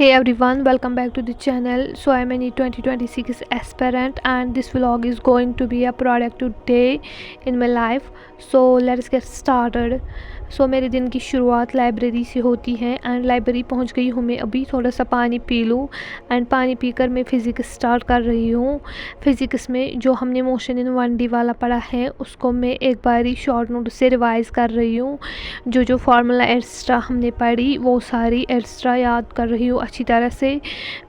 Hey everyone, welcome back to the channel. So I'm an E2026 aspirant and this vlog is going to be a productive day in my life. So let's get started. सो मेरे दिन की शुरुआत library से होती है and library पहुंच गई हूँ मैं अभी। थोड़ा सा पानी पी लूँ एंड पानी पीकर मैं फ़िज़िक्स स्टार्ट कर रही हूँ। फ़िज़िक्स में जो हमने मोशन इन 1D वाला पढ़ा है उसको मैं एक बारी शॉर्ट नोट से रिवाइज़ कर रही हूँ। जो फार्मूला एक्स्ट्रा हमने पढ़ी वो सारी एक्स्ट्रा याद कर रही हूँ अच्छी तरह से,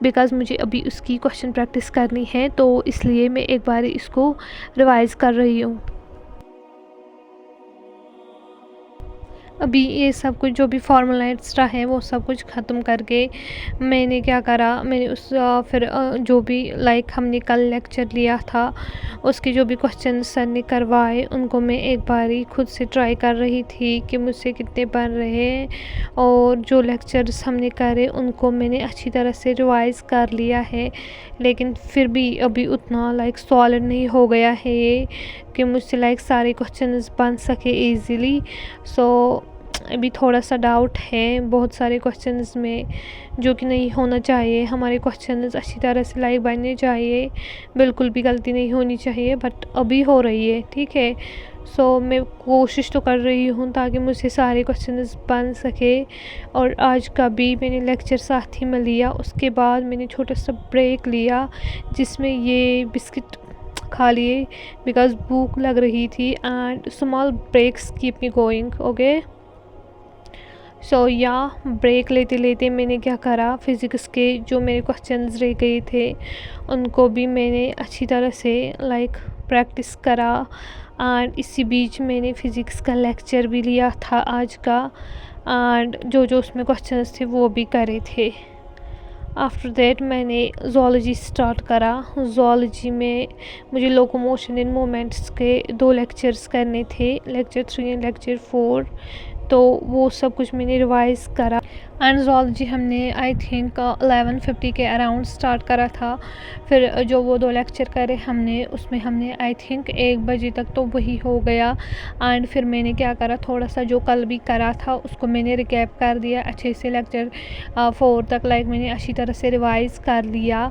बिकॉज़ मुझे अभी उसकी क्वेश्चन प्रैक्टिस करनी है, तो इसलिए मैं एक बारी इसको रिवाइज़ कर रही हूँ। अभी ये सब कुछ जो भी फार्मूला एक्स्ट्रा है वो सब कुछ ख़त्म करके मैंने क्या करा, मैंने उस फिर जो भी हमने कल लेक्चर लिया था उसके जो भी क्वेश्चन सर ने करवाए उनको मैं एक बारी खुद से ट्राई कर रही थी कि मुझसे कितने बन रहे हैं। और जो लेक्चर्स हमने करे उनको मैंने अच्छी तरह से रिवाइज़ कर लिया है, लेकिन फिर भी अभी उतना सॉलिड नहीं हो गया है ये कि मुझसे सारे क्वेश्चंस बन सके इजीली। सो अभी थोड़ा सा डाउट है बहुत सारे क्वेश्चंस में, जो कि नहीं होना चाहिए। हमारे क्वेश्चंस अच्छी तरह से बनने चाहिए, बिल्कुल भी गलती नहीं होनी चाहिए, बट अभी हो रही है, ठीक है। सो मैं कोशिश तो कर रही हूँ ताकि मुझसे सारे क्वेश्चंस बन सके। और आज का भी मैंने लेक्चर साथ ही में लिया, उसके बाद मैंने छोटा सा ब्रेक लिया जिसमें ये बिस्किट खा लिए बिकॉज़ भूख लग रही थी। And small breaks keep me going, okay. So या ब्रेक लेते लेते मैंने क्या करा, फ़िज़िक्स के जो मेरे क्वेश्चंस रह गए थे उनको भी मैंने अच्छी तरह से प्रैक्टिस करा। एंड इसी बीच मैंने फ़िज़िक्स का लेक्चर भी लिया था आज का, एंड जो उसमें क्वेश्चंस थे वो भी करे थे। आफ्टर दैट मैंने ज़ूलॉजी स्टार्ट करा। ज़ूलॉजी में मुझे लोकोमोशन इन मोमेंट्स के 2 लेक्चर्स करने थे, लेक्चर 3 एंड लेक्चर 4, तो वो सब कुछ मैंने रिवाइज़ करा। एंड ज़ूलॉजी हमने आई थिंक 11:50 के अराउंड स्टार्ट करा था। फिर जो वो 2 लेक्चर करे हमने उसमें हमने आई थिंक 1 बजे तक तो वही हो गया। एंड फिर मैंने क्या करा, थोड़ा सा जो कल भी करा था उसको मैंने रिकैप कर दिया अच्छे से। लेक्चर 4 तक मैंने अच्छी तरह से रिवाइज़ कर लिया।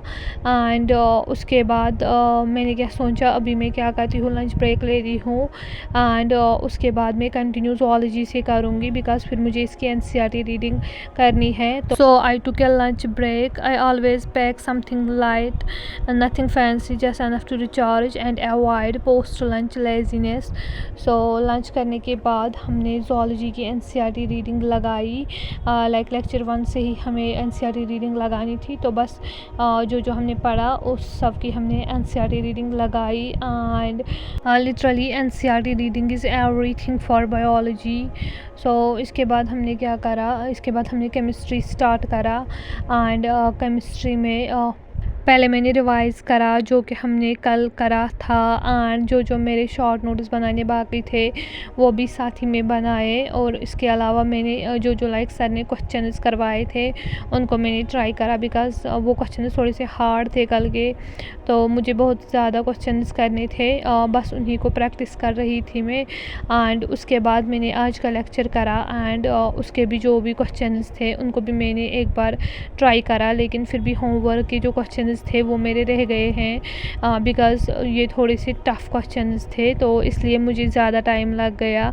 एंड उसके बाद मैंने क्या सोचा, अभी मैं क्या करती हूँ, लंच ब्रेक ले रही हूँ। एंड उसके बाद मैं कंटिन्यू ज़ूलॉजी से करूँगी बिकॉज़ फिर मुझे इसकी एनसीईआरटी रीडिंग करनी है। तो so I took a lunch break. I always pack something light, nothing fancy, just enough to recharge and avoid post lunch laziness. So lunch करने के बाद हमने ज़ूलॉजी की एनसीईआरटी रीडिंग लगाई। लेक्चर 1 से ही हमें एनसीईआरटी रीडिंग लगानी थी, तो बस जो हमने पढ़ा उस सब की हमने एनसीईआरटी रीडिंग लगाई। And literally NCERT reading is everything for biology. So इसके बाद हमने क्या करा, इसके बाद हमने केमिस्ट्री स्टार्ट करा। एंड केमिस्ट्री में पहले मैंने रिवाइज़ करा जो कि हमने कल करा था। एंड जो मेरे शॉर्ट नोट्स बनाने बाकी थे वो भी साथ ही में बनाए। और इसके अलावा मैंने जो सर ने क्वेश्चंस करवाए थे उनको मैंने ट्राई करा बिकॉज़ वो क्वेश्चंस थोड़े से हार्ड थे कल के, तो मुझे बहुत ज़्यादा क्वेश्चंस करने थे, बस उन्हीं को प्रैक्टिस कर रही थी मैं। एंड उसके बाद मैंने आज का लेक्चर करा एंड उसके भी जो भी क्वेश्चंस थे उनको भी मैंने एक बार ट्राई करा, लेकिन फिर भी होमवर्क के जो क्वेश्चंस थे वो मेरे रह गए हैं बिकॉज़ ये थोड़े से टफ़ क्वेश्चंस थे, तो इसलिए मुझे ज़्यादा टाइम लग गया।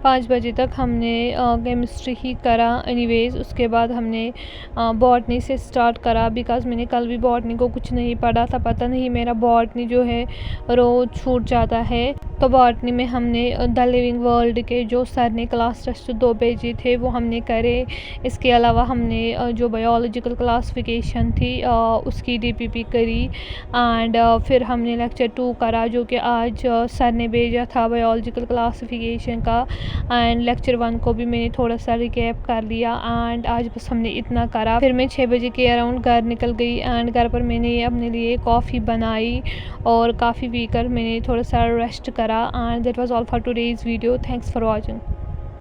5 बजे तक हमने केमिस्ट्री ही करा एनीवेज़। उसके बाद हमने बॉटनी से स्टार्ट करा बिकॉज़ मैंने कल भी बॉटनी को कुछ नहीं पढ़ा था। पता नहीं मेरा बॉटनी जो है रोज़ छूट जाता है। तो बॉटनी में हमने द लिविंग वर्ल्ड के जो सर ने क्लास टेस्ट 2 भेजे थे वो हमने करे। इसके अलावा हमने जो बायोलॉजिकल क्लासिफिकेशन थी उसकी डीपीपी करी। एंड फिर हमने लेक्चर 2 करा जो कि आज सर ने भेजा था बायोलॉजिकल क्लासिफिकेशन का। एंड लेक्चर 1 को भी मैंने थोड़ा सा रिकैप कर लिया। एंड आज बस हमने इतना करा। फिर मैं 6 बजे के अराउंड घर निकल गई एंड घर पर मैंने अपने लिए कॉफ़ी बनाई और काफ़ी पीकर मैंने थोड़ा सा रेस्ट करा। And that was all for today's video. Thanks for watching.